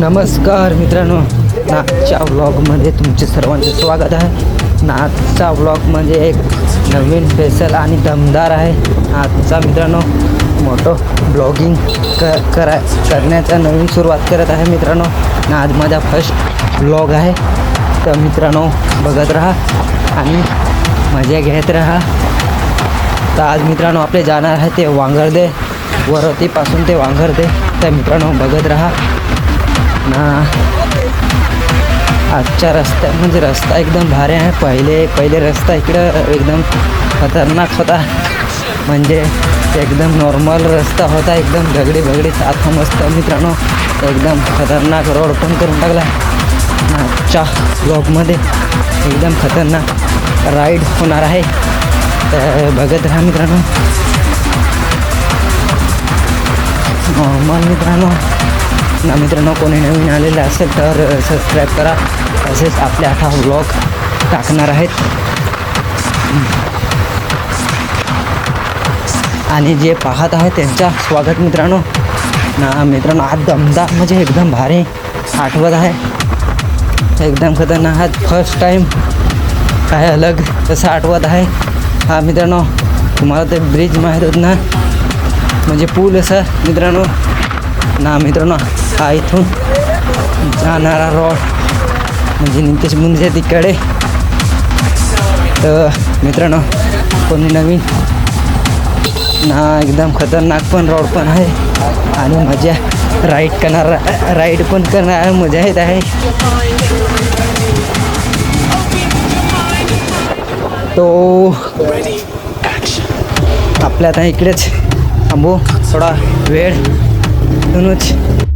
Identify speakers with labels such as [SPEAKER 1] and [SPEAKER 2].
[SPEAKER 1] नमस्कार मित्रांनो, नाचच्या व्लॉगमध्ये तुमचे सर्वांचे स्वागत आहे. नाचचा व्लॉग म्हणजे एक नवीन स्पेशल आणि दमदार आहे. आजचा मित्रांनो मोठं ब्लॉगिंग करण्याचा नवीन सुरुवात करत आहे मित्रांनो. आज माझा फर्स्ट व्लॉग आहे. तर मित्रांनो बघत राहा आणि मजा घेत राहा. तर आज मित्रांनो आपले जाणार आहे ते वांगर्दे, वरतीपासून ते वांगर्दे. तर मित्रांनो बघत राहा ना. आजच्या रस्त्या म्हणजे रस्ता एकदम भारी आहे. पहिले रस्ता इकडं एकदम खतरनाक होता, म्हणजे एकदम नॉर्मल रस्ता होता, एकदम दगडी आता मस्त मित्रांनो एकदम खतरनाक रोड पण करून टाकला. आजच्या ब्लॉगमध्ये एकदम खतरनाक राईड होणार आहे. तर बघत राहा मित्रांनो. नॉर्मल मित्रांनो कोणी नवीन आलेलं असेल तर सबस्क्राईब करा. तसेच आपले आता व्लॉग टाकणार आहेत. आणि जे पाहत आहे त्यांचा स्वागत मित्रांनो. मित्रांनो आज दमदार म्हणजे एकदम भारी आठवत आहे, एकदम खतरनाक. आज फर्स्ट टाईम काय अलग तसं आठवत आहे. हा मित्रांनो तुम्हाला ते ब्रिज माहीत होत ना, म्हणजे पूल असं मित्रांनो मित्रांनो हा इथून जाणारा रोड म्हणजे नितेश मुंजे तिकडे. तर मित्रांनो कोणी नवीन एकदम खतरनाक पण रोड पण आहे आणि मजा राईड पण करणार मजा येत आहे. तो आपल्या आता इकडेच थांबू थोडा वेळ. म्हणूनच